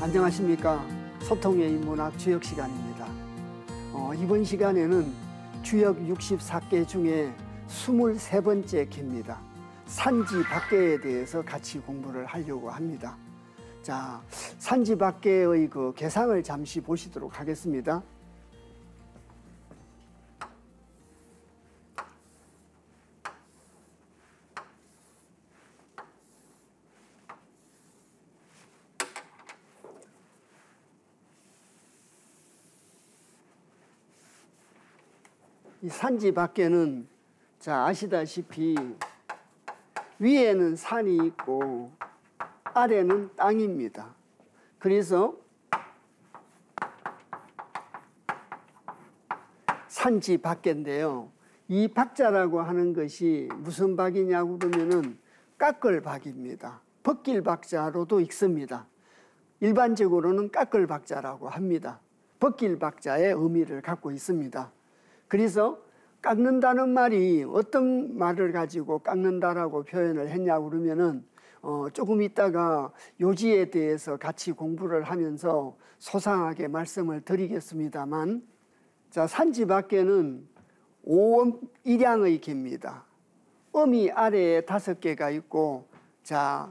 안녕하십니까. 소통의 인문학 주역 시간입니다. 이번 시간에는 주역 64개 중에 23번째 개입니다. 산지박계에 대해서 같이 공부를 하려고 합니다. 자, 산지박계의 그 개상을 잠시 보시도록 하겠습니다. 이 산지박계는 자 아시다시피 위에는 산이 있고 아래는 땅입니다. 그래서 산지박계인데요. 이 박자라고 하는 것이 무슨 박이냐고 그러면은 깎을 박입니다. 벗길 박자로도 읽습니다. 일반적으로는 깎을 박자라고 합니다. 벗길 박자의 의미를 갖고 있습니다. 그래서 깎는다는 말이 어떤 말을 가지고 깎는다라고 표현을 했냐고 그러면은 조금 있다가 요지에 대해서 같이 공부를 하면서 소상하게 말씀을 드리겠습니다만, 자, 산지박계는 5음 1양의 개입니다. 음이 아래에 5개가 있고, 자,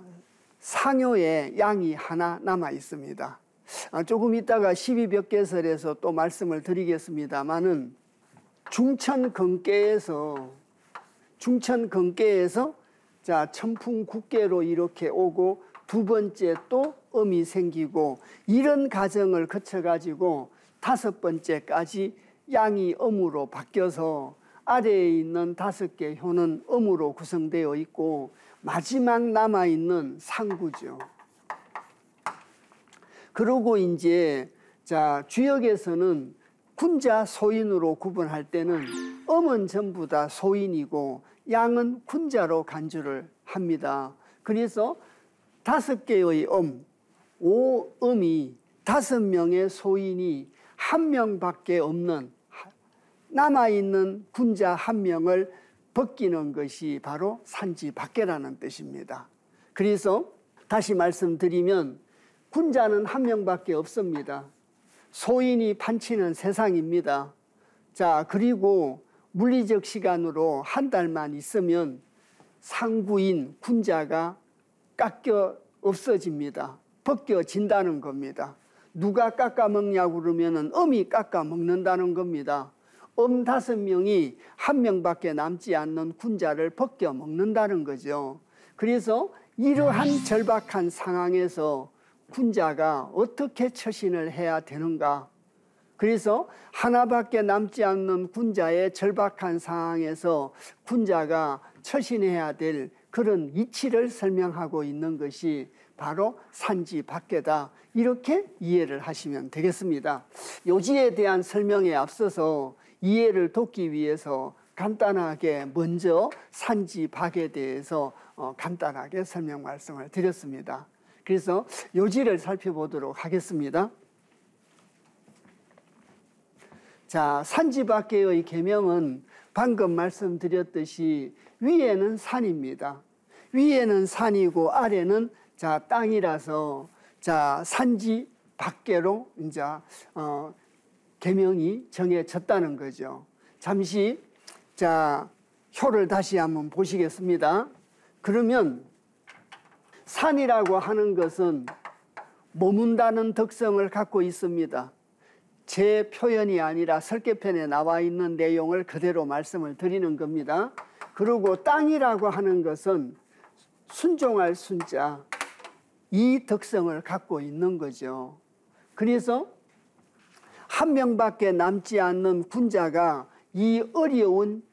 상요에 양이 하나 남아 있습니다. 조금 있다가 12벽계설에서 또 말씀을 드리겠습니다만은 중천근계에서 자 천풍국계로 이렇게 오고 두 번째 또 음이 생기고 이런 과정을 거쳐 가지고 5번째까지 양이 음으로 바뀌어서 아래에 있는 5개 효는 음으로 구성되어 있고 마지막 남아 있는 상구죠. 그러고 이제 자 주역에서는 군자 소인으로 구분할 때는 음은 전부 다 소인이고 양은 군자로 간주를 합니다. 그래서 5개의 5음이 5명의 소인이 1명밖에 없는 남아있는 군자 1명을 벗기는 것이 바로 산지박계라는 뜻입니다. 그래서 다시 말씀드리면 군자는 1명밖에 없습니다. 소인이 판치는 세상입니다. 자, 그리고 물리적 시간으로 한 달만 있으면 상구인 군자가 깎여 없어집니다. 벗겨진다는 겁니다. 누가 깎아먹냐고 그러면은 음이 깎아먹는다는 겁니다. 5명이 1명밖에 남지 않는 군자를 벗겨먹는다는 거죠. 그래서 이러한 절박한 상황에서 군자가 어떻게 처신을 해야 되는가? 그래서 하나밖에 남지 않는 군자의 절박한 상황에서 군자가 처신해야 될 그런 이치를 설명하고 있는 것이 바로 산지박계다. 이렇게 이해를 하시면 되겠습니다. 요지에 대한 설명에 앞서서 이해를 돕기 위해서 간단하게 먼저 산지박에 대해서 간단하게 설명 말씀을 드렸습니다. 그래서 요지를 살펴보도록 하겠습니다. 자, 산지박계의 계명은 방금 말씀드렸듯이 위에는 산입니다. 위에는 산이고 아래는 자 땅이라서 자 산지박계로 이제 계명이 정해졌다는 거죠. 잠시 자 효를 다시 한번 보시겠습니다. 그러면 산이라고 하는 것은 머문다는 특성을 갖고 있습니다. 제 표현이 아니라 설계편에 나와 있는 내용을 그대로 말씀을 드리는 겁니다. 그리고 땅이라고 하는 것은 순종할 순자, 이 특성을 갖고 있는 거죠. 그래서 1명밖에 남지 않는 군자가 이 어려운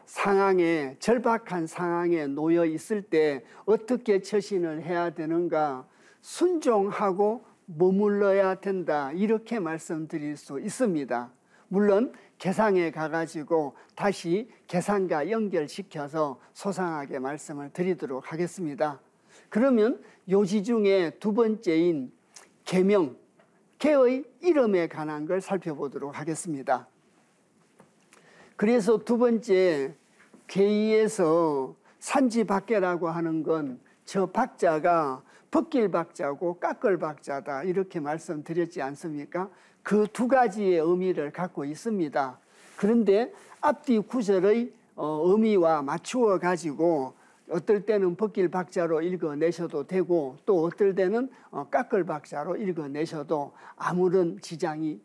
상황에 절박한 상황에 놓여 있을 때 어떻게 처신을 해야 되는가? 순종하고 머물러야 된다. 이렇게 말씀드릴 수 있습니다. 물론 계상에 가가지고 다시 계상과 연결시켜서 소상하게 말씀을 드리도록 하겠습니다. 그러면 요지 중에 두 번째인 계명, 개의 이름에 관한 걸 살펴보도록 하겠습니다. 그래서 두 번째 계의에서 산지박계라고 하는 건 저 박자가 벗길 박자고 깎을 박자다 이렇게 말씀드렸지 않습니까? 그 두 가지의 의미를 갖고 있습니다. 그런데 앞뒤 구절의 의미와 맞추어 가지고 어떨 때는 벗길 박자로 읽어내셔도 되고 또 어떨 때는 깎을 박자로 읽어내셔도 아무런 지장이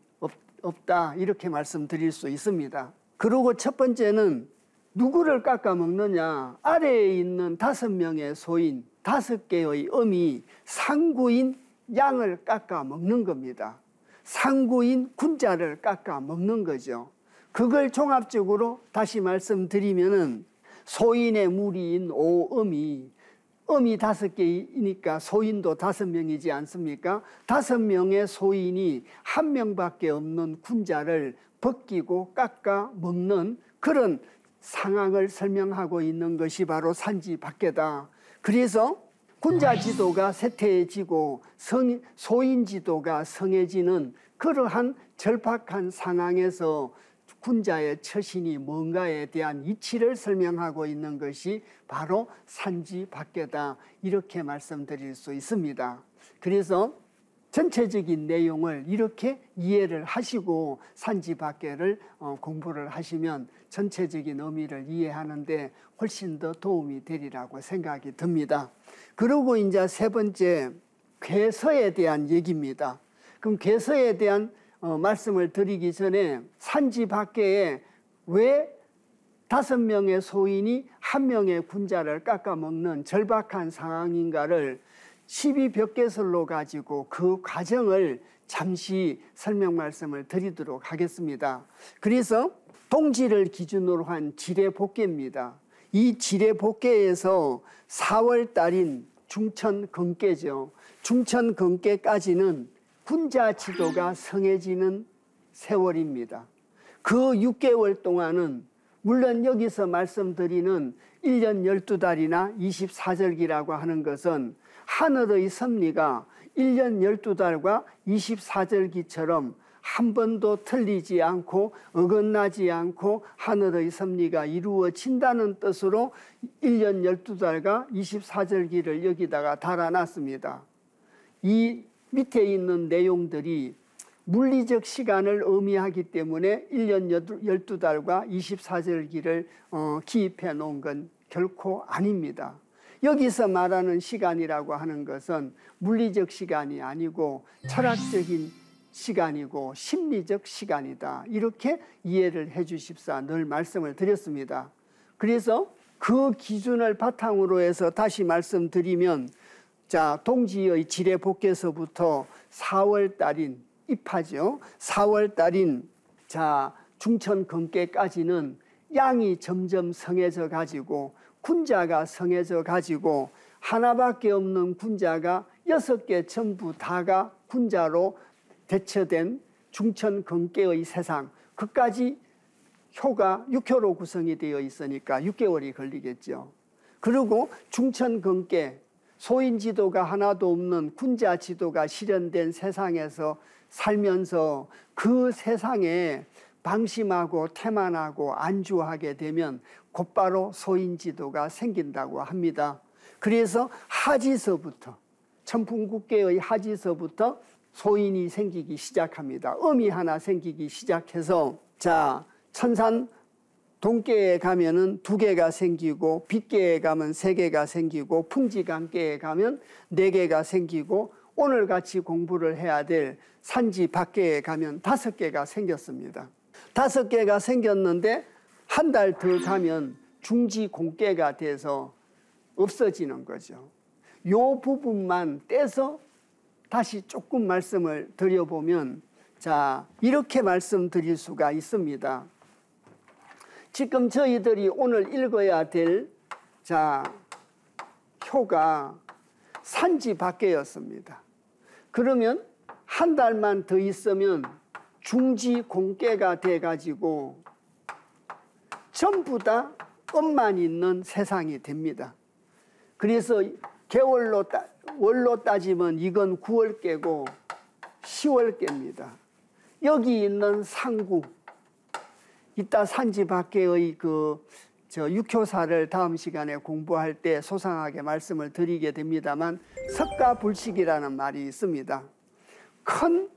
없다 이렇게 말씀드릴 수 있습니다. 그리고 첫 번째는 누구를 깎아 먹느냐? 아래에 있는 5명의 소인 5개의 음이 상구인 양을 깎아 먹는 겁니다. 상구인 군자를 깎아 먹는 거죠. 그걸 종합적으로 다시 말씀드리면은 소인의 무리인 5음이 5개이니까 소인도 5명이지 않습니까? 5명의 소인이 1명밖에 없는 군자를 벗기고 깎아 먹는 그런 상황을 설명하고 있는 것이 바로 산지박계다. 그래서 군자 지도가 쇠퇴해지고 소인 지도가 성해지는 그러한 절박한 상황에서 군자의 처신이 뭔가에 대한 이치를 설명하고 있는 것이 바로 산지박계다 이렇게 말씀드릴 수 있습니다. 그래서 전체적인 내용을 이렇게 이해를 하시고 산지박계를 공부를 하시면 전체적인 의미를 이해하는데 훨씬 더 도움이 되리라고 생각이 듭니다. 그리고 이제 세 번째 괴서에 대한 얘기입니다. 그럼 괴서에 대한 말씀을 드리기 전에 산지박계에 왜 5명의 소인이 1명의 군자를 깎아먹는 절박한 상황인가를 12벽계설로 가지고 그 과정을 잠시 설명 말씀을 드리도록 하겠습니다. 그래서 동지를 기준으로 한 지례복계입니다. 이 지례복계에서 4월 달인 중천근께죠. 중천근께까지는 군자 지도가 성해지는 세월입니다. 그 6개월 동안은 물론 여기서 말씀드리는 1년 12달이나 24절기라고 하는 것은 하늘의 섭리가 1년 12달과 24절기처럼 한 번도 틀리지 않고 어긋나지 않고 하늘의 섭리가 이루어진다는 뜻으로 1년 12달과 24절기를 여기다가 달아놨습니다. 이 밑에 있는 내용들이 물리적 시간을 의미하기 때문에 1년 12달과 24절기를 기입해 놓은 건 결코 아닙니다. 여기서 말하는 시간이라고 하는 것은 물리적 시간이 아니고 철학적인 시간이고 심리적 시간이다. 이렇게 이해를 해 주십사 늘 말씀을 드렸습니다. 그래서 그 기준을 바탕으로 해서 다시 말씀드리면 자, 동지의 지례복계서부터 4월 달인 입하죠. 4월 달인 자, 중천근께까지는 양이 점점 성해져 가지고 군자가 성해져 가지고 하나밖에 없는 군자가 6개 전부 다가 군자로 대처된 중천근께의 세상, 그까지 효가 6효로 구성이 되어 있으니까 6개월이 걸리겠죠. 그리고 중천근께 소인 지도가 하나도 없는 군자 지도가 실현된 세상에서 살면서 그 세상에 방심하고 태만하고 안주하게 되면 곧바로 소인 지도가 생긴다고 합니다. 그래서 하지서부터 천풍국계의 하지서부터 소인이 생기기 시작합니다. 음이 하나 생기기 시작해서 자, 천산 동계에 가면은 2개가 생기고 빗계에 가면 3개가 생기고 풍지강계에 가면 4개가 생기고 오늘 같이 공부를 해야 될 산지박계에 가면 5개가 생겼습니다. 5개가 생겼는데 한 달 더 가면 중지공계가 돼서 없어지는 거죠. 요 부분만 떼서 다시 조금 말씀을 드려보면 자, 이렇게 말씀드릴 수가 있습니다. 지금 저희들이 오늘 읽어야 될 자, 효가 산지박계였습니다. 그러면 한 달만 더 있으면 중지공계가 돼가지고 전부 다 음만 있는 세상이 됩니다. 그래서 월로 따지면 이건 9월께고 10월께입니다. 여기 있는 상구, 이따 산지박계의 그 저 육효사를 다음 시간에 공부할 때 소상하게 말씀을 드리게 됩니다만 석가불식이라는 말이 있습니다. 큰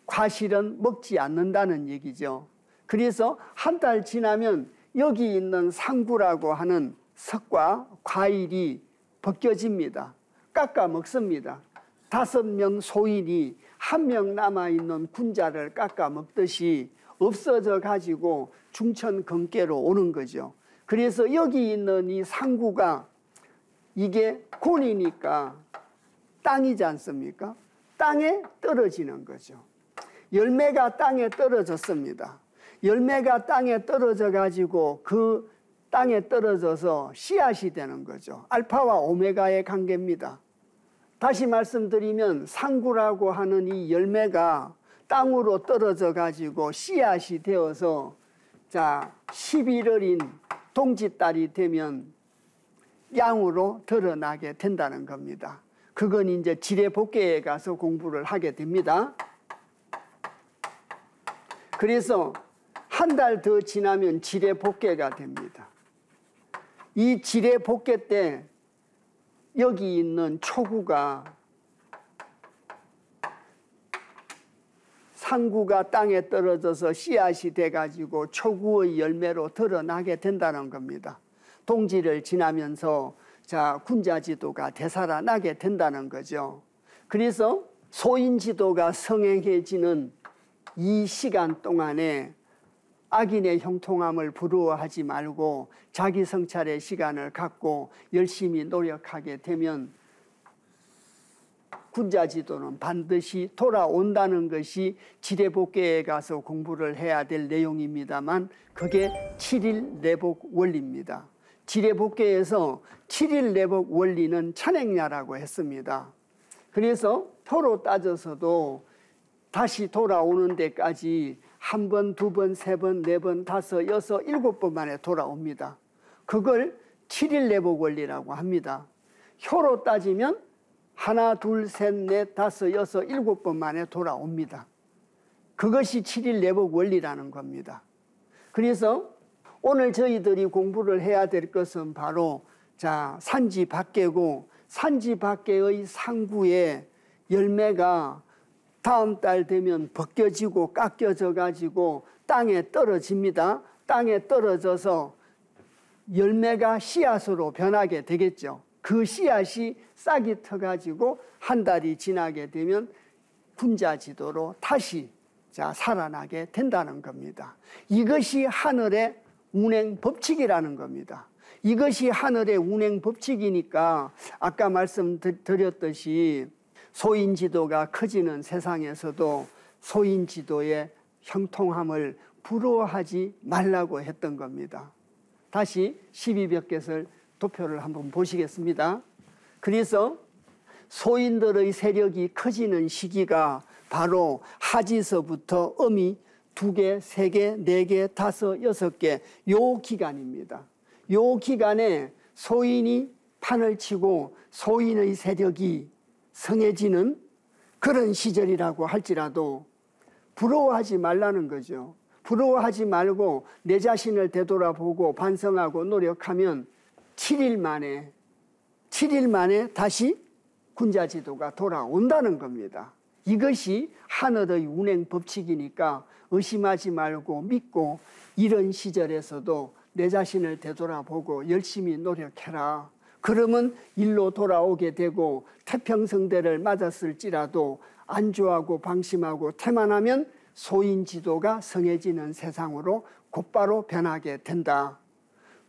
과실은 먹지 않는다는 얘기죠. 그래서 한 달 지나면 여기 있는 상구라고 하는 석과 과일이 벗겨집니다. 깎아 먹습니다. 5명 소인이 1명 남아있는 군자를 깎아 먹듯이 없어져 가지고 중천근계로 오는 거죠. 그래서 여기 있는 이 상구가 이게 곤이니까 땅이지 않습니까? 땅에 떨어지는 거죠. 열매가 땅에 떨어졌습니다. 열매가 땅에 떨어져 가지고 그 땅에 떨어져서 씨앗이 되는 거죠. 알파와 오메가의 관계입니다. 다시 말씀드리면 상구라고 하는 이 열매가 땅으로 떨어져 가지고 씨앗이 되어서 자 11월인 동짓달이 되면 양으로 드러나게 된다는 겁니다. 그건 이제 지례복계에 가서 공부를 하게 됩니다. 그래서 한 달 더 지나면 지례복계가 됩니다. 이 지례복계 때 여기 있는 초구가 상구가 땅에 떨어져서 씨앗이 돼가지고 초구의 열매로 드러나게 된다는 겁니다. 동지를 지나면서 자 군자지도가 되살아나게 된다는 거죠. 그래서 소인지도가 성행해지는 이 시간 동안에 악인의 형통함을 부러워하지 말고 자기 성찰의 시간을 갖고 열심히 노력하게 되면 군자지도는 반드시 돌아온다는 것이 지례복계에 가서 공부를 해야 될 내용입니다만 그게 7일 내복 원리입니다. 지례복계에서 7일 내복 원리는 찬행야라고 했습니다. 그래서 표로 따져서도 다시 돌아오는 데까지 1번, 2번, 3번, 4번, 5, 6, 7번 만에 돌아옵니다. 그걸 7일 내복 원리라고 합니다. 효로 따지면 1, 2, 3, 4, 5, 6, 7번 만에 돌아옵니다. 그것이 7일 내복 원리라는 겁니다. 그래서 오늘 저희들이 공부를 해야 될 것은 바로 자 산지밖에고 산지밖에의 상구의 열매가 다음 달 되면 벗겨지고 깎여져 가지고 땅에 떨어집니다. 땅에 떨어져서 열매가 씨앗으로 변하게 되겠죠. 그 씨앗이 싹이 터가지고 한 달이 지나게 되면 군자지도로 다시 자 살아나게 된다는 겁니다. 이것이 하늘의 운행 법칙이라는 겁니다. 이것이 하늘의 운행 법칙이니까 아까 말씀드렸듯이 소인지도가 커지는 세상에서도 소인지도의 형통함을 부러워하지 말라고 했던 겁니다. 다시 12벽get을 도표를 한번 보시겠습니다. 그래서 소인들의 세력이 커지는 시기가 바로 하지서부터 음이 2개, 3개, 4개, 5, 6개 요 기간입니다. 요 기간에 소인이 판을 치고 소인의 세력이 성해지는 그런 시절이라고 할지라도 부러워하지 말라는 거죠. 부러워하지 말고 내 자신을 되돌아보고 반성하고 노력하면 7일 만에 다시 군자지도가 돌아온다는 겁니다. 이것이 하늘의 운행 법칙이니까 의심하지 말고 믿고 이런 시절에서도 내 자신을 되돌아보고 열심히 노력해라. 그러면 일로 돌아오게 되고 태평성대를 맞았을지라도 안주하고 방심하고 태만하면 소인지도가 성해지는 세상으로 곧바로 변하게 된다.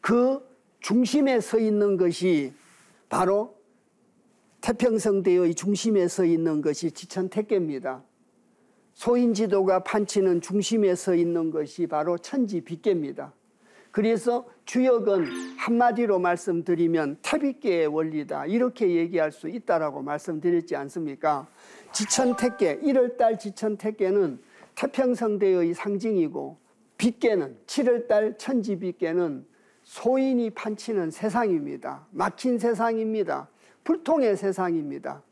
그 중심에 서 있는 것이 바로 태평성대의 중심에 서 있는 것이 지천택계입니다. 소인지도가 판치는 중심에 서 있는 것이 바로 천지빗계입니다. 그래서 주역은 한마디로 말씀드리면 태빗계의 원리다 이렇게 얘기할 수 있다라고 말씀드렸지 않습니까? 지천택계 1월달 지천택계는 태평성대의 상징이고 빗계는 7월달 천지빗계는 소인이 판치는 세상입니다. 막힌 세상입니다. 불통의 세상입니다.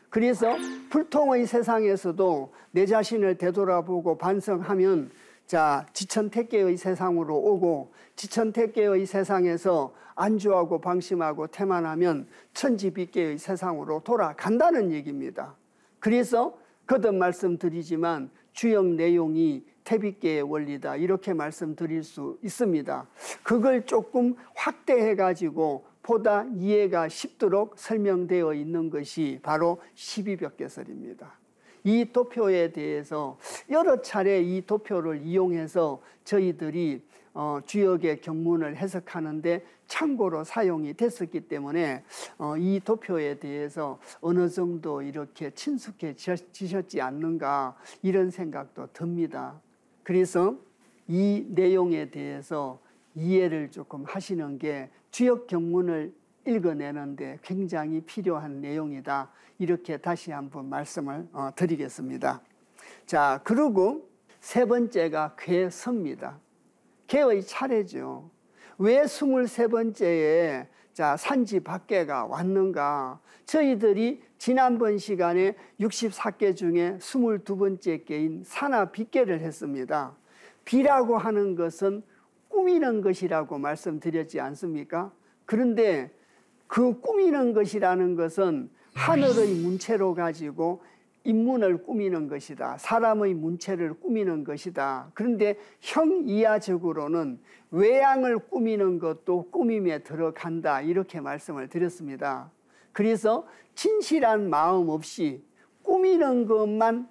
그래서 불통의 세상에서도 내 자신을 되돌아보고 반성하면 자, 지천택계의 세상으로 오고 지천택계의 세상에서 안주하고 방심하고 태만하면 천지빛계의 세상으로 돌아간다는 얘기입니다. 그래서 거듭 말씀드리지만 주역 내용이 태빛계의 원리다 이렇게 말씀드릴 수 있습니다. 그걸 조금 확대해 가지고 보다 이해가 쉽도록 설명되어 있는 것이 바로 12벽개설입니다. 이 도표에 대해서 여러 차례 이 도표를 이용해서 저희들이 주역의 경문을 해석하는데 참고로 사용이 됐었기 때문에 이 도표에 대해서 어느 정도 이렇게 친숙해지셨지 않는가 이런 생각도 듭니다. 그래서 이 내용에 대해서 이해를 조금 하시는 게 주역 경문을 읽어내는데 굉장히 필요한 내용이다. 이렇게 다시 한번 말씀을 드리겠습니다. 자, 그리고 세 번째가 괴서입니다. 개의 차례죠. 왜 23번째에 자, 산지박계가 왔는가? 저희들이 지난번 시간에 64개 중에 22번째 개인 산하빛계를 했습니다. 비라고 하는 것은 꾸미는 것이라고 말씀드렸지 않습니까? 그런데 그 꾸미는 것이라는 것은 하늘의 문체로 가지고 인문을 꾸미는 것이다. 사람의 문체를 꾸미는 것이다. 그런데 형이하적으로는 외양을 꾸미는 것도 꾸밈에 들어간다. 이렇게 말씀을 드렸습니다. 그래서 진실한 마음 없이 꾸미는 것만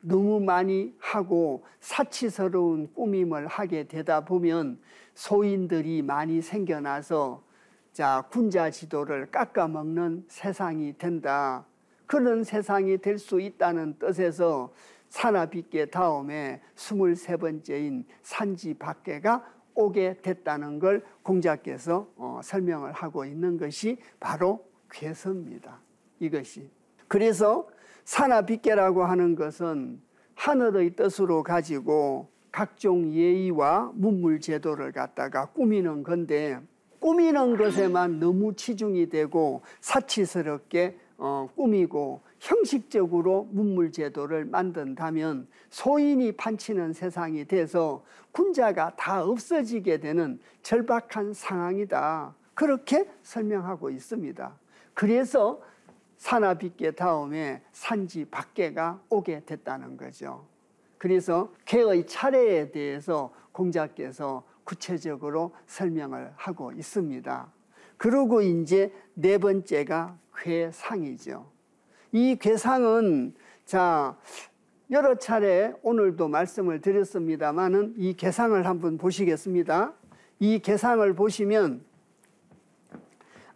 너무 많이 하고 사치스러운 꾸밈을 하게 되다 보면 소인들이 많이 생겨나서 자, 군자 지도를 깎아먹는 세상이 된다. 그런 세상이 될 수 있다는 뜻에서 산하빛계 다음에 23번째인 산지박계가 오게 됐다는 걸 공자께서 설명을 하고 있는 것이 바로 괴서입니다. 이것이. 그래서 산하빛계라고 하는 것은 하늘의 뜻으로 가지고 각종 예의와 문물 제도를 갖다가 꾸미는 건데 꾸미는 것에만 너무 치중이 되고 사치스럽게 꾸미고 형식적으로 문물 제도를 만든다면 소인이 판치는 세상이 돼서 군자가 다 없어지게 되는 절박한 상황이다. 그렇게 설명하고 있습니다. 그래서 산하빛계 다음에 산지박계가 오게 됐다는 거죠. 그래서 개의 차례에 대해서 공자께서 구체적으로 설명을 하고 있습니다. 그리고 이제 네 번째가 괴상이죠. 이 괴상은 자, 여러 차례 오늘도 말씀을 드렸습니다만은 이 괴상을 한번 보시겠습니다. 이 괴상을 보시면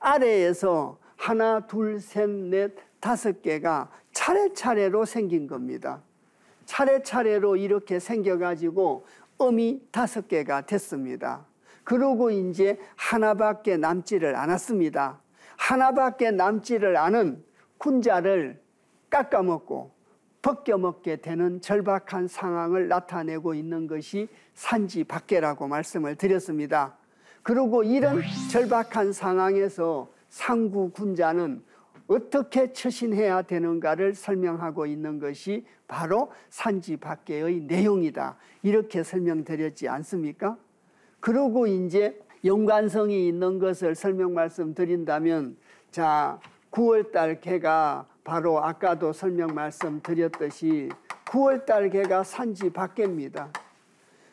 아래에서 하나, 둘, 셋, 넷, 5개가 차례차례로 생긴 겁니다. 차례차례로 이렇게 생겨가지고 음이 5개가 됐습니다. 그러고 이제 하나밖에 남지를 않았습니다. 하나밖에 남지를 않은 군자를 깎아먹고 벗겨먹게 되는 절박한 상황을 나타내고 있는 것이 산지박계라고 말씀을 드렸습니다. 그리고 이런 절박한 상황에서 상구 군자는 어떻게 처신해야 되는가를 설명하고 있는 것이 바로 산지박계의 내용이다. 이렇게 설명드렸지 않습니까? 그리고 이제 연관성이 있는 것을 설명 말씀드린다면 자, 9월달 개가 바로 아까도 설명 말씀드렸듯이 9월달 개가 산지박계입니다.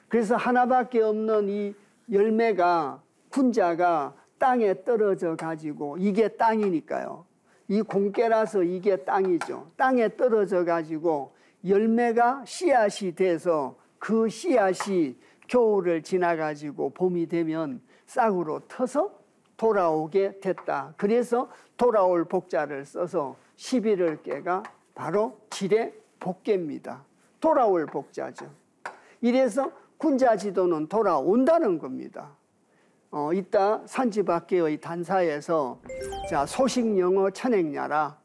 그래서 하나밖에 없는 이 열매가 군자가 땅에 떨어져 가지고 이게 땅이니까요. 이 공깨라서 이게 땅이죠. 땅에 떨어져 가지고 열매가 씨앗이 돼서 그 씨앗이 겨울을 지나 가지고 봄이 되면 싹으로 터서 돌아오게 됐다. 그래서 돌아올 복자를 써서 11월께가 바로 지뢰 복계입니다. 돌아올 복자죠. 이래서 군자지도는 돌아온다는 겁니다. 이따 산지박계의 단사에서 자, 소식영어 천행야라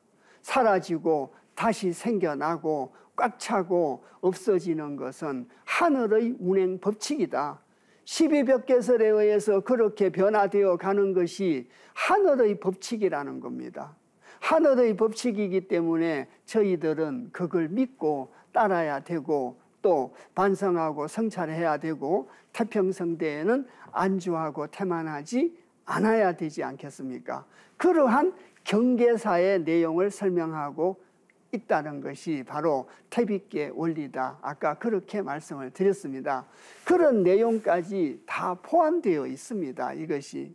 사라지고 다시 생겨나고 꽉 차고 없어지는 것은 하늘의 운행 법칙이다. 12벽개설에 의해서 그렇게 변화되어 가는 것이 하늘의 법칙이라는 겁니다. 하늘의 법칙이기 때문에 저희들은 그걸 믿고 따라야 되고 또 반성하고 성찰해야 되고 태평성대에는 안주하고 태만하지 않아야 되지 않겠습니까? 그러한 경계사의 내용을 설명하고 있다는 것이 바로 태빛계 원리다. 아까 그렇게 말씀을 드렸습니다. 그런 내용까지 다 포함되어 있습니다. 이것이.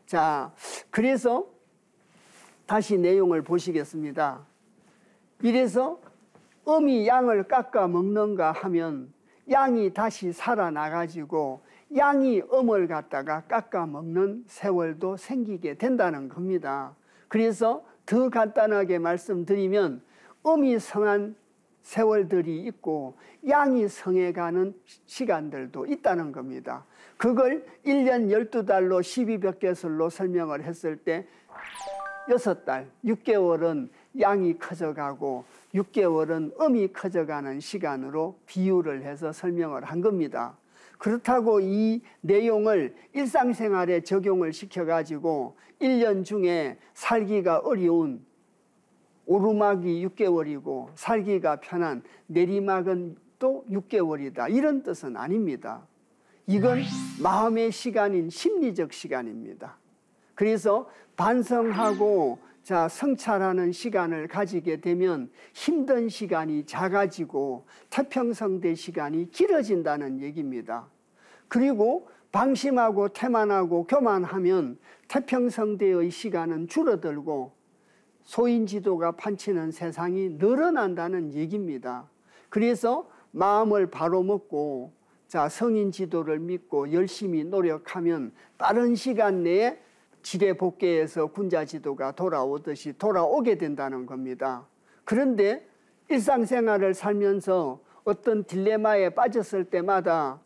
자, 그래서 다시 내용을 보시겠습니다. 이래서 음이 양을 깎아 먹는가 하면 양이 다시 살아나가지고 양이 음을 갖다가 깎아 먹는 세월도 생기게 된다는 겁니다. 그래서 더 간단하게 말씀드리면 음이 성한 세월들이 있고 양이 성해가는 시간들도 있다는 겁니다. 그걸 1년 12달로 12벽계설로 설명을 했을 때 6달, 6개월은 양이 커져가고 6개월은 음이 커져가는 시간으로 비유를 해서 설명을 한 겁니다. 그렇다고 이 내용을 일상생활에 적용을 시켜가지고 1년 중에 살기가 어려운 오르막이 6개월이고 살기가 편한 내리막은 또 6개월이다. 이런 뜻은 아닙니다. 이건 마음의 시간인 심리적 시간입니다. 그래서 반성하고 성찰하는 시간을 가지게 되면 힘든 시간이 작아지고 태평성대 시간이 길어진다는 얘기입니다. 그리고 방심하고 태만하고 교만하면 태평성대의 시간은 줄어들고 소인지도가 판치는 세상이 늘어난다는 얘기입니다. 그래서 마음을 바로 먹고 성인지도를 믿고 열심히 노력하면 빠른 시간 내에 지뢰복계에서 군자지도가 돌아오듯이 돌아오게 된다는 겁니다. 그런데 일상생활을 살면서 어떤 딜레마에 빠졌을 때마다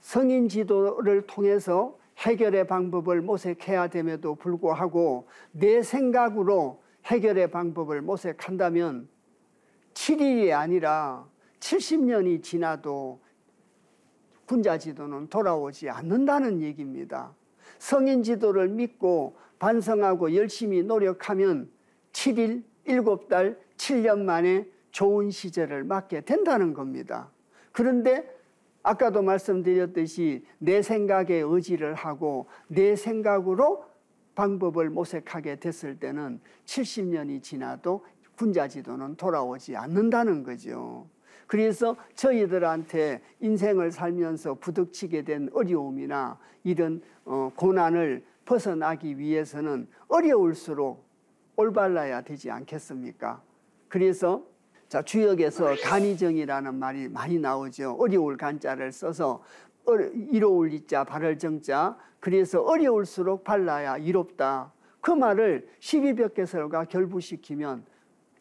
성인지도를 통해서 해결의 방법을 모색해야 됨에도 불구하고 내 생각으로 해결의 방법을 모색한다면 7일이 아니라 70년이 지나도 군자지도는 돌아오지 않는다는 얘기입니다. 성인지도를 믿고 반성하고 열심히 노력하면 7일, 7달, 7년 만에 좋은 시절을 맞게 된다는 겁니다. 그런데 아까도 말씀드렸듯이 내 생각에 의지를 하고 내 생각으로 방법을 모색하게 됐을 때는 70년이 지나도 군자지도는 돌아오지 않는다는 거죠. 그래서 저희들한테 인생을 살면서 부닥치게 된 어려움이나 이런 고난을 벗어나기 위해서는 어려울수록 올바라야 되지 않겠습니까? 그래서 주역에서 간이정이라는 말이 많이 나오죠. 어려울 간자를 써서 이로울 이자 바를 정자, 그래서 어려울수록 발라야 이롭다. 그 말을 12벽계설과 결부시키면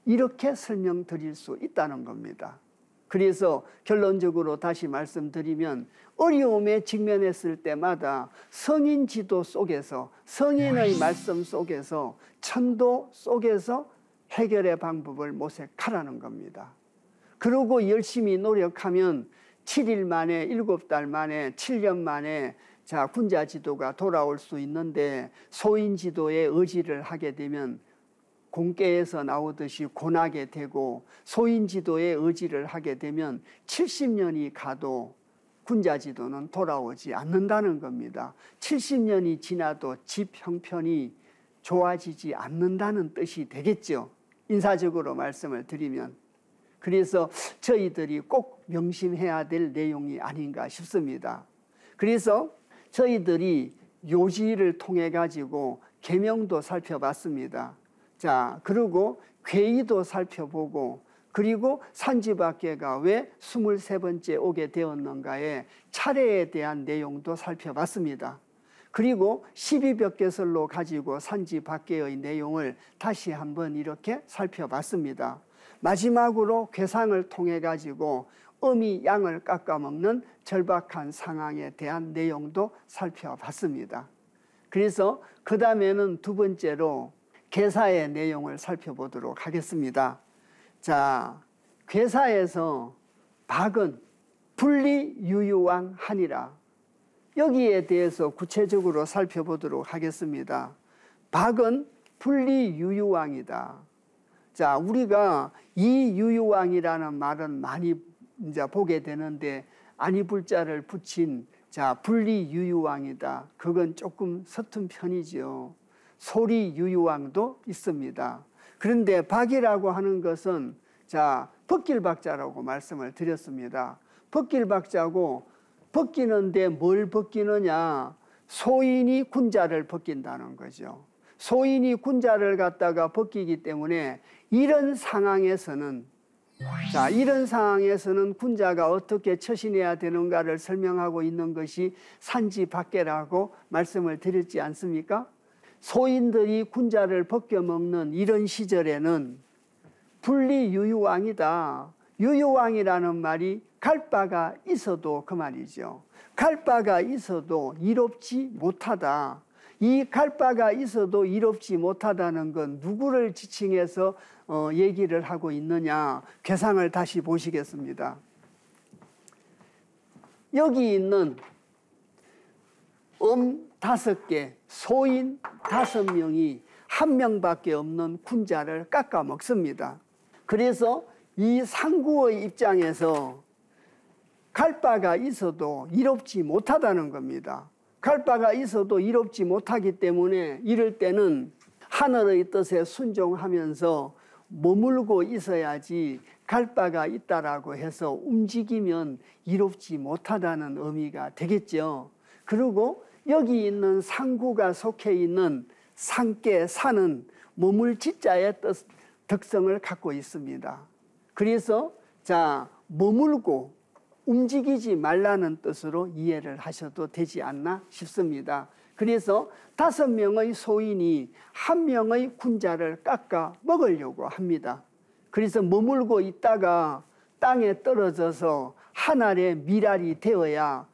이렇게 설명드릴 수 있다는 겁니다. 그래서 결론적으로 다시 말씀드리면 어려움에 직면했을 때마다 성인 지도 속에서 성인의 말씀 속에서 천도 속에서 해결의 방법을 모색하라는 겁니다. 그리고 열심히 노력하면 7일 만에 7달 만에 7년 만에 군자지도가 돌아올 수 있는데 소인지도에 의지를 하게 되면 공계에서 나오듯이 고나게 되고 소인지도에 의지를 하게 되면 70년이 가도 군자지도는 돌아오지 않는다는 겁니다. 70년이 지나도 집 형편이 좋아지지 않는다는 뜻이 되겠죠. 인사적으로 말씀을 드리면. 그래서 저희들이 꼭 명심해야 될 내용이 아닌가 싶습니다. 그래서 저희들이 요지를 통해 가지고 계명도 살펴봤습니다. 그리고 괴의도 살펴보고 그리고 산지박계가 왜 23번째 오게 되었는가에 차례에 대한 내용도 살펴봤습니다. 그리고 12벽계설로 가지고 산지박계의 내용을 다시 한번 이렇게 살펴봤습니다. 마지막으로 괴상을 통해 가지고 음이 양을 깎아먹는 절박한 상황에 대한 내용도 살펴봤습니다. 그래서 그 다음에는 두 번째로 괴사의 내용을 살펴보도록 하겠습니다. 괴사에서 박은 분리유유왕하니라. 여기에 대해서 구체적으로 살펴보도록 하겠습니다. 박은 분리유유왕이다. 우리가 이 유유왕이라는 말은 많이 이제 보게 되는데 아니불자를 붙인 자 분리유유왕이다. 그건 조금 서툰 편이죠. 소리유유왕도 있습니다. 그런데 박이라고 하는 것은 자 벗길박자라고 말씀을 드렸습니다. 벗길박자고 벗기는데 뭘 벗기느냐? 소인이 군자를 벗긴다는 거죠. 소인이 군자를 갖다가 벗기기 때문에 이런 상황에서는 군자가 어떻게 처신해야 되는가를 설명하고 있는 것이 산지박계라고 말씀을 드렸지 않습니까? 소인들이 군자를 벗겨먹는 이런 시절에는 분리유유왕이다. 유유왕이라는 말이 갈 바가 있어도 그 말이죠. 갈 바가 있어도 이롭지 못하다. 이 갈 바가 있어도 이롭지 못하다는 건 누구를 지칭해서 얘기를 하고 있느냐. 괴상을 다시 보시겠습니다. 여기 있는 5개, 소인 5명이 1명밖에 없는 군자를 깎아 먹습니다. 그래서 이 상구의 입장에서 갈 바가 있어도 이롭지 못하다는 겁니다. 갈 바가 있어도 이롭지 못하기 때문에 이럴 때는 하늘의 뜻에 순종하면서 머물고 있어야지 갈 바가 있다라고 해서 움직이면 이롭지 못하다는 의미가 되겠죠. 그리고 여기 있는 상구가 속해 있는 상께 산은 머물 지자의 특성을 갖고 있습니다. 그래서 자 머물고 움직이지 말라는 뜻으로 이해를 하셔도 되지 않나 싶습니다. 그래서 5명의 소인이 1명의 군자를 깎아 먹으려고 합니다. 그래서 머물고 있다가 땅에 떨어져서 한 알의 밀알이 되어야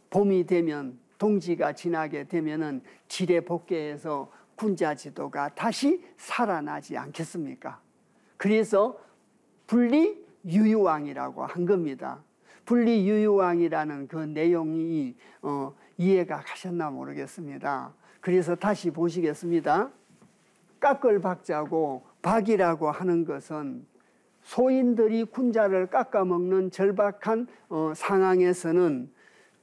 봄이 되면 동지가 지나게 되면은 지뢰 복개해서 군자 지도가 다시 살아나지 않겠습니까? 그래서 분리유유왕이라고 한 겁니다. 분리유유왕이라는 그 내용이 이해가 가셨나 모르겠습니다. 그래서 다시 보시겠습니다. 깎을 박자고 박이라고 하는 것은 소인들이 군자를 깎아먹는 절박한 상황에서는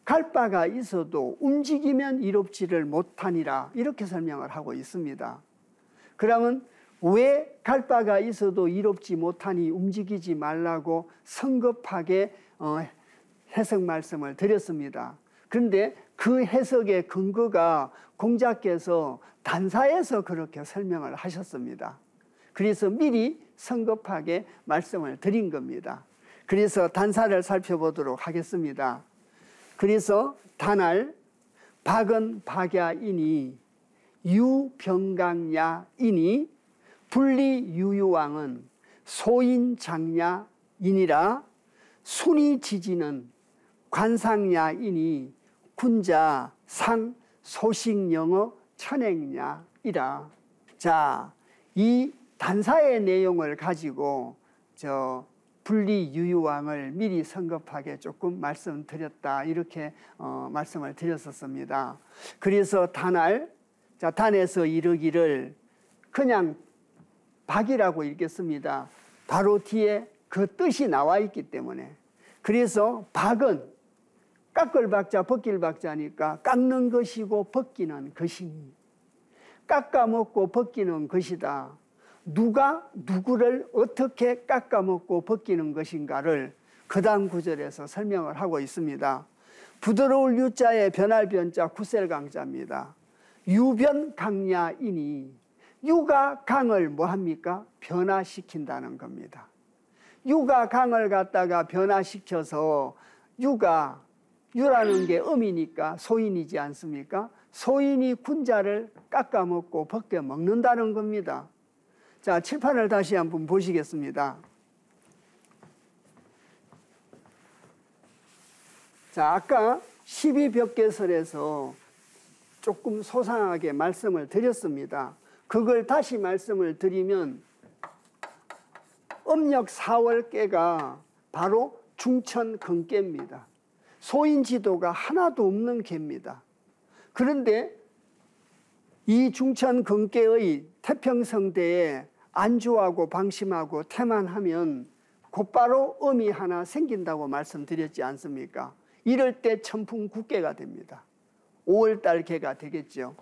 갈 바가 있어도 움직이면 이롭지를 못하니라 이렇게 설명을 하고 있습니다. 그러면 왜 갈 바가 있어도 이롭지 못하니 움직이지 말라고 성급하게 해석 말씀을 드렸습니다. 그런데 그 해석의 근거가 공자께서 단사에서 그렇게 설명을 하셨습니다. 그래서 미리 성급하게 말씀을 드린 겁니다. 그래서 단사를 살펴보도록 하겠습니다. 그래서 단할 박은 박야이니 유병강야이니 분리유유왕은 소인장야이니라 순이지지는 관상야이니 군자 상 소식영어 천행야이라. 자, 이 단사의 내용을 가지고 분리유유왕을 미리 성급하게 조금 말씀드렸다 이렇게 말씀을 드렸었습니다. 그래서 단할, 자 단에서 이르기를 그냥 박이라고 읽겠습니다. 바로 뒤에 그 뜻이 나와 있기 때문에. 그래서 박은 깎을 박자 벗길 박자니까 깎는 것이고 벗기는 것이니 깎아먹고 벗기는 것이다. 누가 누구를 어떻게 깎아먹고 벗기는 것인가를 그 다음 구절에서 설명을 하고 있습니다. 부드러울 유자에 변할 변자 구셀강자입니다. 유변강야이니 유가 강을 뭐합니까? 변화시킨다는 겁니다. 유가 강을 갖다가 변화시켜서 유라는 게 음이니까 소인이지 않습니까? 소인이 군자를 깎아먹고 벗겨 먹는다는 겁니다. 자, 칠판을 다시 한번 보시겠습니다. 자, 아까 12벽계설에서 조금 소상하게 말씀을 드렸습니다. 그걸 다시 말씀을 드리면 음력 4월께가 바로 중천근께입니다. 소인지도가 하나도 없는 계입니다. 그런데 이 중천근께의 태평성대에 안주하고 방심하고 태만하면 곧바로 음이 하나 생긴다고 말씀드렸지 않습니까? 이럴 때 천풍국계가 됩니다. 5월달 개가 되겠죠.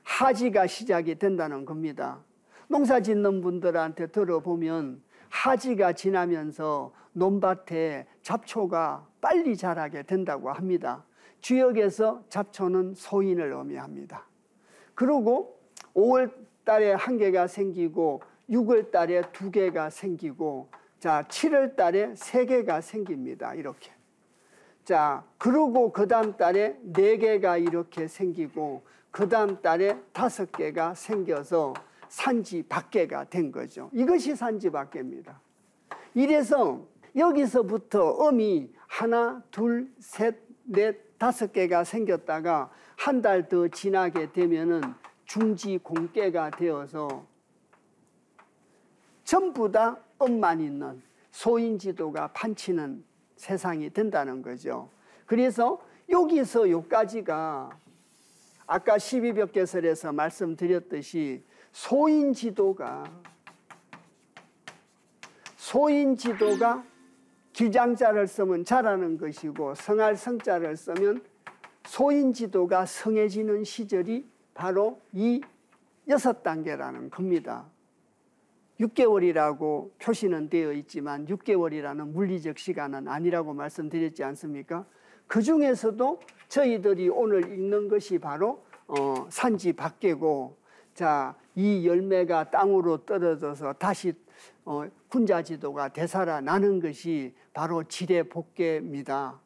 하지가 시작이 된다는 겁니다. 농사 짓는 분들한테 들어보면 하지가 지나면서 논밭에 잡초가 빨리 자라게 된다고 합니다. 주역에서 잡초는 소인을 의미합니다. 그리고 5월 달에 한 개가 생기고 6월 달에 2개가 생기고 자 7월 달에 3개가 생깁니다. 이렇게. 자 그리고 그 다음 달에 4개가 이렇게 생기고 그 다음 달에 5개가 생겨서 산지박계가 된 거죠. 이것이 산지박계입니다. 이래서 여기서부터 음이 하나, 둘, 셋, 넷, 5개가 생겼다가 한 달 더 지나게 되면은 중지공계가 되어서 전부 다 음만 있는 소인지도가 판치는 세상이 된다는 거죠. 그래서 여기서 여기까지가 아까 12벽개설에서 말씀드렸듯이 소인지도가 길장자를 쓰면 자라는 것이고 성할성자를 쓰면 소인지도가 성해지는 시절이 바로 이 6단계라는 겁니다. 6개월이라고 표시는 되어 있지만 6개월이라는 물리적 시간은 아니라고 말씀드렸지 않습니까? 그 중에서도 저희들이 오늘 읽는 것이 바로 산지박계고 자, 이 열매가 땅으로 떨어져서 다시 군자지도가 되살아나는 것이 바로 지례복계입니다.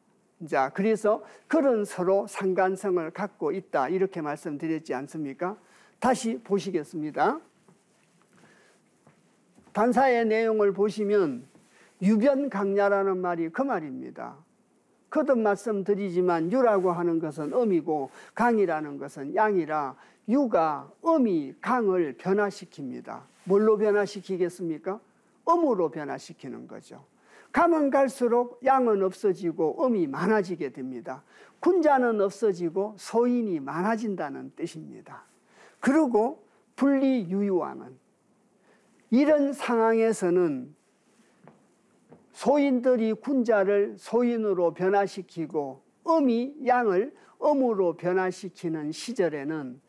자, 그래서 그런 서로 상관성을 갖고 있다 이렇게 말씀드렸지 않습니까? 다시 보시겠습니다. 단사의 내용을 보시면 유변강야라는 말이 그 말입니다. 거듭 말씀드리지만 유라고 하는 것은 음이고 강이라는 것은 양이라 유가 음이 강을 변화시킵니다. 뭘로 변화시키겠습니까? 음으로 변화시키는 거죠. 가면 갈수록 양은 없어지고 음이 많아지게 됩니다. 군자는 없어지고 소인이 많아진다는 뜻입니다. 그리고 분리유유하는 이런 상황에서는 소인들이 군자를 소인으로 변화시키고 음이 양을 음으로 변화시키는 시절에는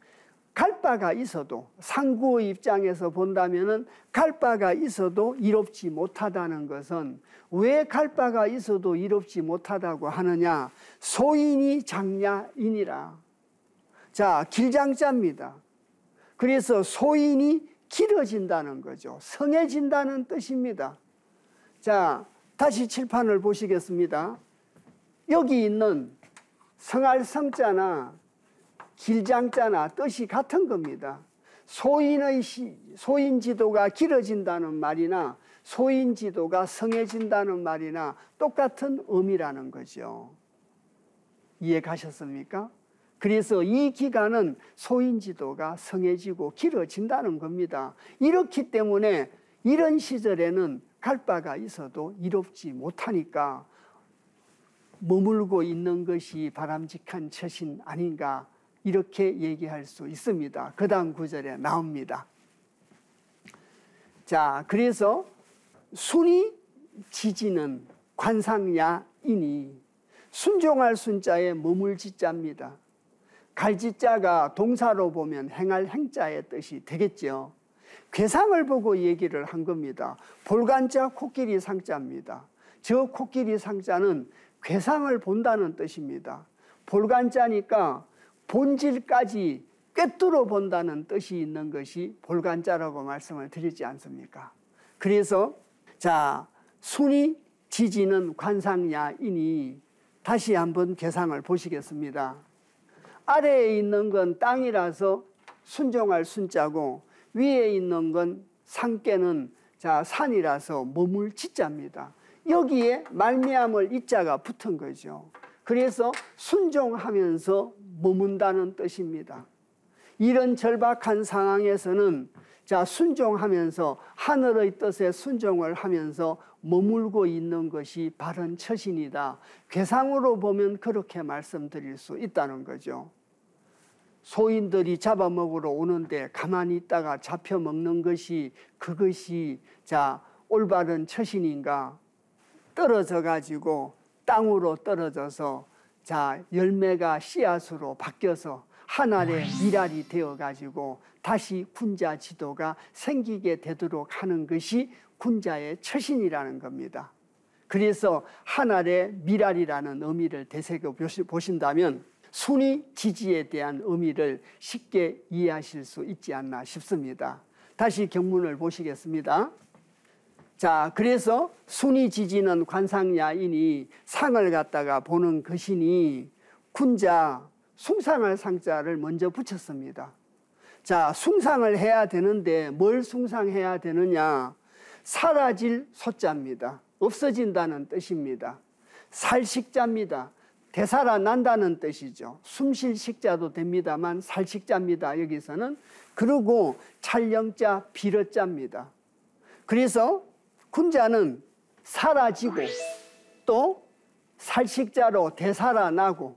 갈 바가 있어도 상구의 입장에서 본다면은 갈 바가 있어도 이롭지 못하다는 것은 왜 갈 바가 있어도 이롭지 못하다고 하느냐? 소인이 장냐이니라. 자, 길장자입니다. 그래서 소인이 길어진다는 거죠. 성해진다는 뜻입니다. 자, 다시 칠판을 보시겠습니다. 여기 있는 성할성자나 길장자나 뜻이 같은 겁니다. 소인지도가 길어진다는 말이나 소인지도가 성해진다는 말이나 똑같은 의미라는 거죠. 이해 가셨습니까? 그래서 이 기간은 소인지도가 성해지고 길어진다는 겁니다. 이렇기 때문에 이런 시절에는 갈 바가 있어도 이롭지 못하니까 머물고 있는 것이 바람직한 처신 아닌가 이렇게 얘기할 수 있습니다. 그 다음 구절에 나옵니다. 자, 그래서 순이 지지는 관상야이니 순종할 순자에 머물 지자입니다. 갈지자가 동사로 보면 행할 행자의 뜻이 되겠죠. 괴상을 보고 얘기를 한 겁니다. 볼간자 코끼리 상자입니다. 저 코끼리 상자는 괴상을 본다는 뜻입니다. 볼간자니까 본질까지 꿰뚫어 본다는 뜻이 있는 것이 볼간자라고 말씀을 드리지 않습니까? 그래서 자, 순이 지지는 관상야이니 다시 한번 괴상을 보시겠습니다. 아래에 있는 건 땅이라서 순종할 순자고 위에 있는 건 상께는 자 산이라서 머물 지자입니다. 여기에 말미암을 이자가 붙은 거죠. 그래서 순종하면서 머문다는 뜻입니다. 이런 절박한 상황에서는 자 순종하면서 하늘의 뜻에 순종을 하면서 머물고 있는 것이 바른 처신이다. 괴상으로 보면 그렇게 말씀드릴 수 있다는 거죠. 소인들이 잡아먹으러 오는데 가만히 있다가 잡혀먹는 것이 그것이 자 올바른 처신인가? 떨어져 가지고 땅으로 떨어져서 자, 열매가 씨앗으로 바뀌어서 하늘의 미랄이 되어 가지고 다시 군자 지도가 생기게 되도록 하는 것이 군자의 처신이라는 겁니다. 그래서 하늘의 미랄이라는 의미를 되새겨 보신다면 순위 지지에 대한 의미를 쉽게 이해하실 수 있지 않나 싶습니다. 다시 경문을 보시겠습니다. 자, 그래서 순위 지지는 관상야이니 상을 갖다가 보는 것이니 군자 숭상할 상자를 먼저 붙였습니다. 자, 숭상을 해야 되는데 뭘 숭상해야 되느냐? 사라질 소자입니다. 없어진다는 뜻입니다. 살식자입니다. 되살아난다는 뜻이죠. 숨쉴 식자도 됩니다만 살식자입니다. 여기서는. 그리고 찰령자 비러자입니다. 그래서 군자는 사라지고 또 살식자로 되살아나고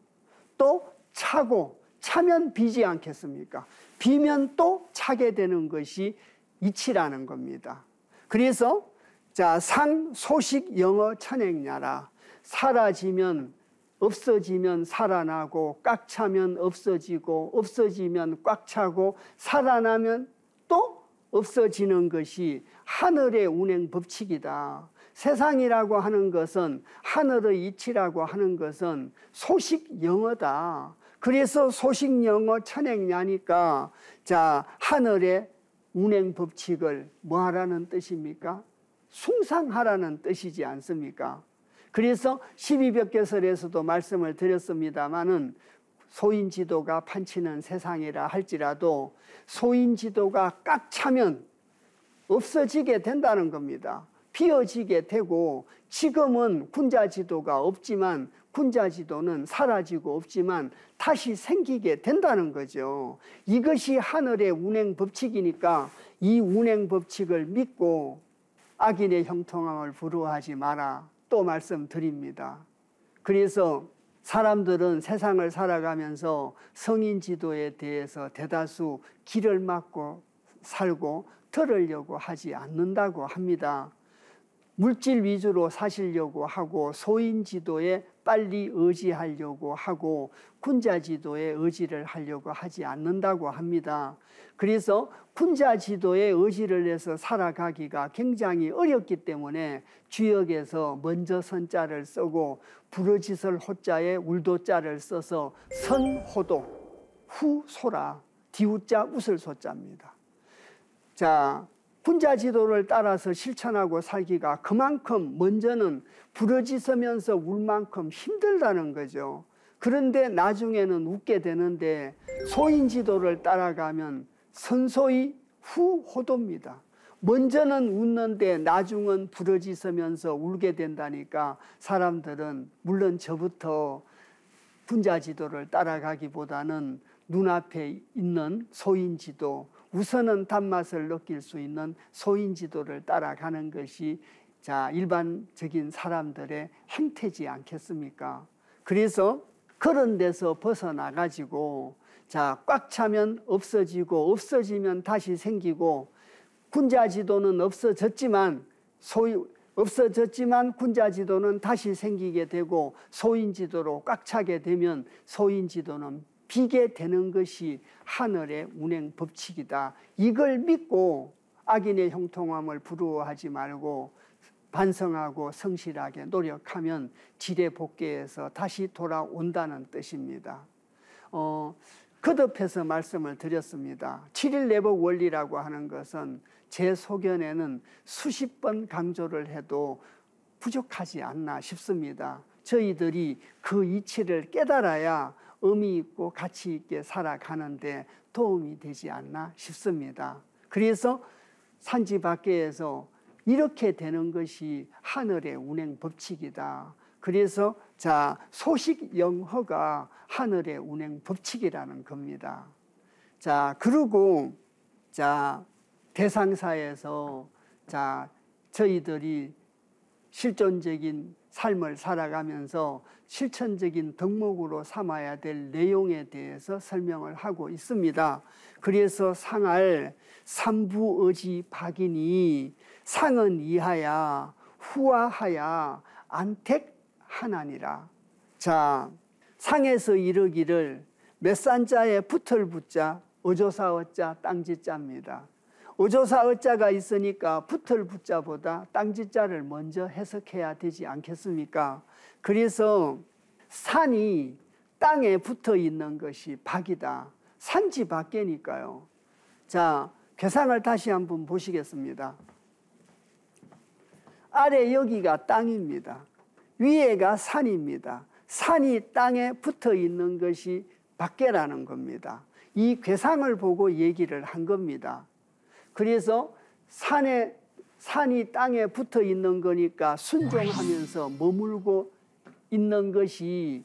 또 차고, 차면 비지 않겠습니까? 비면 또 차게 되는 것이 이치라는 겁니다. 그래서 자, 상, 소식, 영어, 천행야라. 사라지면 없어지면 살아나고, 꽉 차면 없어지고, 없어지면 꽉 차고, 살아나면 또 없어지는 것이 하늘의 운행 법칙이다. 세상이라고 하는 것은, 하늘의 이치라고 하는 것은 소식 영어다. 그래서 소식 영어 천행야니까 자, 하늘의 운행 법칙을 뭐 하라는 뜻입니까? 숭상하라는 뜻이지 않습니까? 그래서 12벽개설에서도 말씀을 드렸습니다마는 소인지도가 판치는 세상이라 할지라도 소인지도가 꽉 차면 없어지게 된다는 겁니다. 비어지게 되고 지금은 군자지도가 없지만 군자지도는 사라지고 없지만 다시 생기게 된다는 거죠. 이것이 하늘의 운행 법칙이니까 이 운행 법칙을 믿고 악인의 형통함을 부러워하지 마라 또 말씀드립니다. 그래서 사람들은 세상을 살아가면서 성인지도에 대해서 대다수 길을 막고 살고 들으려고 하지 않는다고 합니다. 물질 위주로 사시려고 하고 소인지도에 빨리 의지하려고 하고 군자지도에 의지를 하려고 하지 않는다고 합니다. 그래서 군자지도에 의지를 해서 살아가기가 굉장히 어렵기 때문에 주역에서 먼저 선자를 쓰고 부르짖을 호자에 울도자를 써서 선호도 후소라 디우자 웃을 소자입니다. 자, 군자지도를 따라서 실천하고 살기가 그만큼 먼저는 부르짖으면서 울 만큼 힘들다는 거죠. 그런데 나중에는 웃게 되는데 소인지도를 따라가면 선소히 후호도입니다. 먼저는 웃는데 나중은 부르짖으면서 울게 된다니까 사람들은 물론 저부터 군자지도를 따라가기보다는 눈앞에 있는 소인지도 우선은 단맛을 느낄 수 있는 소인지도를 따라가는 것이 자, 일반적인 사람들의 행태지 않겠습니까? 그래서 그런 데서 벗어나가지고 자, 꽉 차면 없어지고 없어지면 다시 생기고 군자지도는 없어졌지만 군자지도는 다시 생기게 되고 소인지도로 꽉 차게 되면 소인지도는 비게 되는 것이 하늘의 운행 법칙이다. 이걸 믿고 악인의 형통함을 부러워하지 말고 반성하고 성실하게 노력하면 지레복귀해서 다시 돌아온다는 뜻입니다. 거듭해서 말씀을 드렸습니다. 7일 내복 원리라고 하는 것은 제 소견에는 수십 번 강조를 해도 부족하지 않나 싶습니다. 저희들이 그 이치를 깨달아야 의미 있고 가치 있게 살아가는데 도움이 되지 않나 싶습니다. 그래서 산지 밖에서 이렇게 되는 것이 하늘의 운행 법칙이다. 그래서 자, 소식 영허가 하늘의 운행 법칙이라는 겁니다. 자, 그리고 자, 대상사에서 자, 저희들이 실존적인 삶을 살아가면서 실천적인 덕목으로 삼아야 될 내용에 대해서 설명을 하고 있습니다. 그래서 상할 삼부의지 박이니 상은 이하야 후하하야 안택하나니라. 자, 상에서 이르기를 몇 산자에 붙을 붙자 어조사 어자 땅지자입니다. 어조사 어자가 있으니까 붙을 붙자보다 땅지자를 먼저 해석해야 되지 않겠습니까? 그래서 산이 땅에 붙어 있는 것이 박이다. 산지 밖이니까요. 자, 괴상을 다시 한번 보시겠습니다. 아래 여기가 땅입니다. 위에가 산입니다. 산이 땅에 붙어 있는 것이 밖에라는 겁니다. 이 괴상을 보고 얘기를 한 겁니다. 그래서 산이 땅에 붙어 있는 거니까 순종하면서 머물고 있는 것이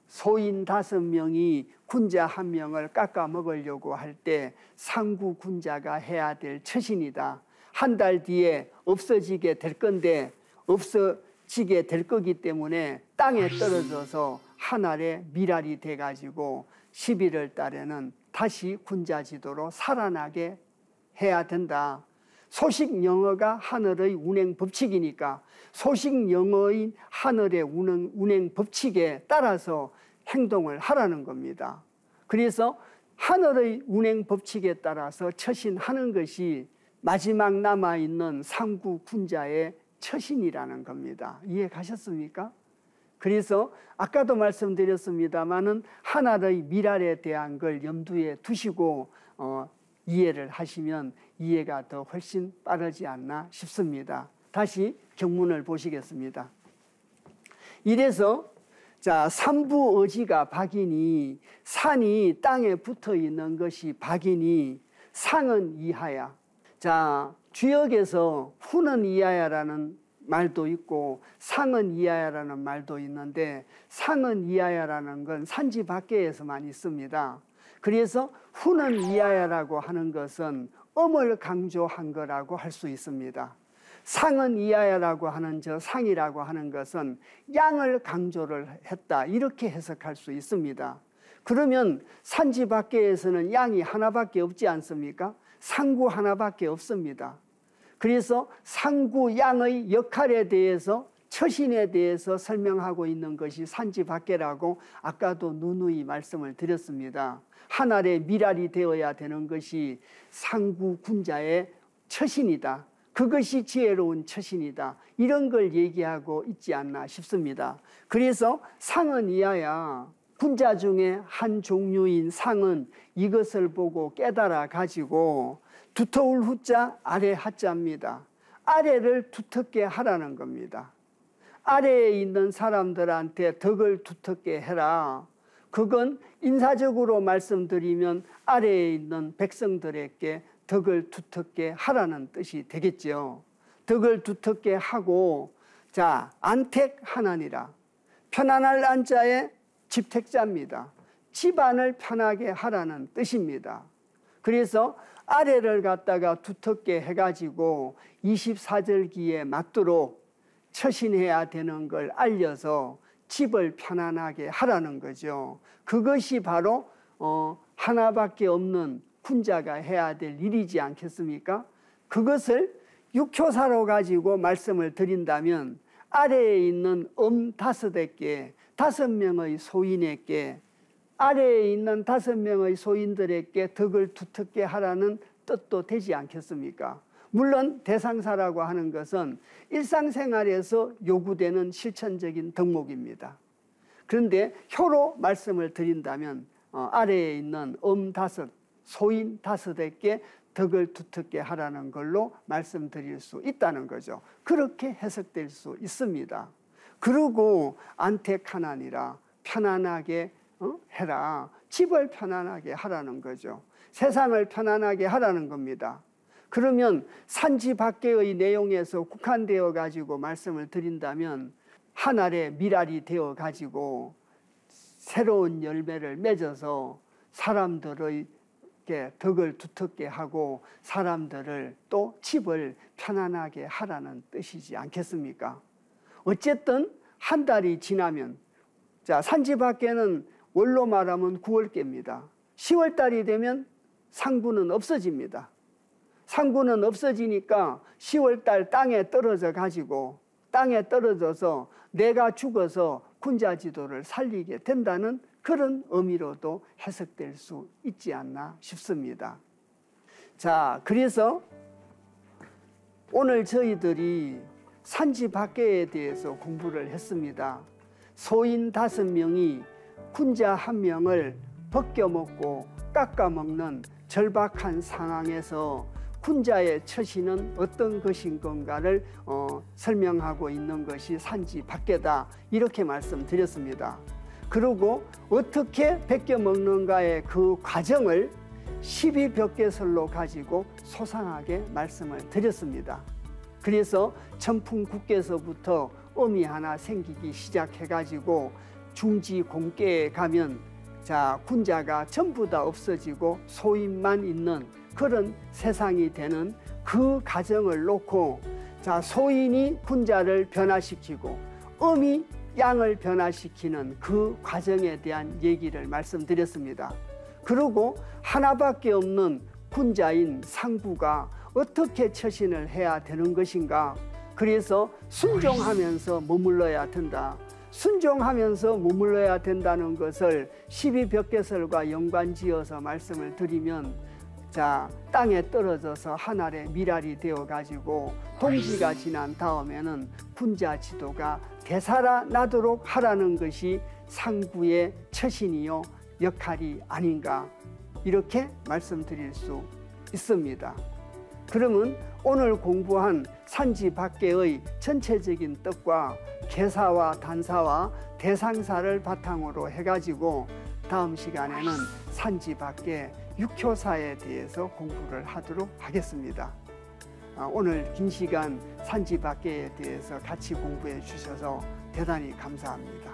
소인 5명이 군자 1명을 깎아 먹으려고 할 때 상구 군자가 해야 될 처신이다. 한 달 뒤에 없어지게 될 건데 없어지게 될 거기 때문에 땅에 떨어져서 한 알에 미랄이 돼가지고 11월 달에는 다시 군자지도로 살아나게 해야 된다. 소식 영어가 하늘의 운행 법칙이니까 소식 영어인 하늘의 운행 법칙에 따라서 행동을 하라는 겁니다. 그래서 하늘의 운행 법칙에 따라서 처신하는 것이 마지막 남아있는 상구 군자의 처신이라는 겁니다. 이해 가셨습니까? 그래서 아까도 말씀드렸습니다마는 하늘의 미랄에 대한 걸 염두에 두시고 이해를 하시면 이해가 더 훨씬 빠르지 않나 싶습니다. 다시 경문을 보시겠습니다. 이래서 자, 삼부어지가 박이니 산이 땅에 붙어 있는 것이 박이니 상은 이하야. 자, 주역에서 후는 이하야라는 말도 있고 상은 이하야라는 말도 있는데 상은 이하야라는 건 산지 밖에서만 있습니다. 그래서 후는 이하야라고 하는 것은 엄을 강조한 거라고 할 수 있습니다. 상은 이하야라고 하는 저 상이라고 하는 것은 양을 강조를 했다, 이렇게 해석할 수 있습니다. 그러면 산지 밖에서는 양이 하나밖에 없지 않습니까? 상구 하나밖에 없습니다. 그래서 상구 양의 역할에 대해서 처신에 대해서 설명하고 있는 것이 산지 밖에라고 아까도 누누이 말씀을 드렸습니다. 한 알의 미랄이 되어야 되는 것이 상구 군자의 처신이다. 그것이 지혜로운 처신이다. 이런 걸 얘기하고 있지 않나 싶습니다. 그래서 상은 이하야. 군자 중에 한 종류인 상은 이것을 보고 깨달아 가지고 두터울 후자 아래 하자입니다. 아래를 두텁게 하라는 겁니다. 아래에 있는 사람들한테 덕을 두텁게 해라. 그건 인사적으로 말씀드리면 아래에 있는 백성들에게 덕을 두텁게 하라는 뜻이 되겠죠. 덕을 두텁게 하고, 자, 안택하나니라. 편안할 안자에 집택자입니다. 집안을 편하게 하라는 뜻입니다. 그래서 아래를 갖다가 두텁게 해가지고 24절기에 맞도록 처신해야 되는 걸 알려서 집을 편안하게 하라는 거죠. 그것이 바로 하나밖에 없는 군자가 해야 될 일이지 않겠습니까? 그것을 육효사로 가지고 말씀을 드린다면 아래에 있는 5개, 5명의 소인에게, 아래에 있는 5명의 소인들에게 덕을 두텁게 하라는 뜻도 되지 않겠습니까? 물론 대상사라고 하는 것은 일상생활에서 요구되는 실천적인 덕목입니다. 그런데 효로 말씀을 드린다면 아래에 있는 5, 소인 5에게 덕을 두텁게 하라는 걸로 말씀드릴 수 있다는 거죠. 그렇게 해석될 수 있습니다. 그리고 안택하나니라, 편안하게 해라. 집을 편안하게 하라는 거죠. 세상을 편안하게 하라는 겁니다. 그러면 산지 밖의 내용에서 국한되어 가지고 말씀을 드린다면 한 알의 미랄이 되어 가지고 새로운 열매를 맺어서 사람들의 덕을 두텁게 하고 사람들을 또 집을 편안하게 하라는 뜻이지 않겠습니까? 어쨌든 한 달이 지나면, 자, 산지 밖에는 월로 말하면 9월께입니다. 10월 달이 되면 상구는 없어집니다. 상구는 없어지니까 10월 달 땅에 떨어져 가지고 땅에 떨어져서 내가 죽어서 군자지도를 살리게 된다는 그런 의미로도 해석될 수 있지 않나 싶습니다. 자, 그래서 오늘 저희들이 산지박계에 대해서 공부를 했습니다. 소인 5명이 군자 1명을 벗겨먹고 깎아먹는 절박한 상황에서 군자의 처신은 어떤 것인 건가를 설명하고 있는 것이 산지박계다, 이렇게 말씀드렸습니다. 그리고 어떻게 벗겨먹는가의 그 과정을 12벽계설로 가지고 소상하게 말씀을 드렸습니다. 그래서 천풍국계서부터 음이 하나 생기기 시작해가지고 중지공계에 가면 자, 군자가 전부 다 없어지고 소인만 있는 그런 세상이 되는 그 과정을 놓고, 자, 소인이 군자를 변화시키고 음이 양을 변화시키는 그 과정에 대한 얘기를 말씀드렸습니다. 그리고 하나밖에 없는 군자인 상부가 어떻게 처신을 해야 되는 것인가. 그래서 순종하면서 머물러야 된다. 순종하면서 머물러야 된다는 것을 12벽계설과 연관지어서 말씀을 드리면, 자, 땅에 떨어져서 하늘의 미랄이 되어 가지고 동지가 지난 다음에는 군자 지도가 되살아나도록 하라는 것이 상부의 처신이요 역할이 아닌가, 이렇게 말씀드릴 수 있습니다. 그러면 오늘 공부한 산지박계의 전체적인 뜻과 개사와 단사와 대상사를 바탕으로 해가지고 다음 시간에는 산지박계 6효사에 대해서 공부를 하도록 하겠습니다. 오늘 긴 시간 산지박계에 대해서 같이 공부해 주셔서 대단히 감사합니다.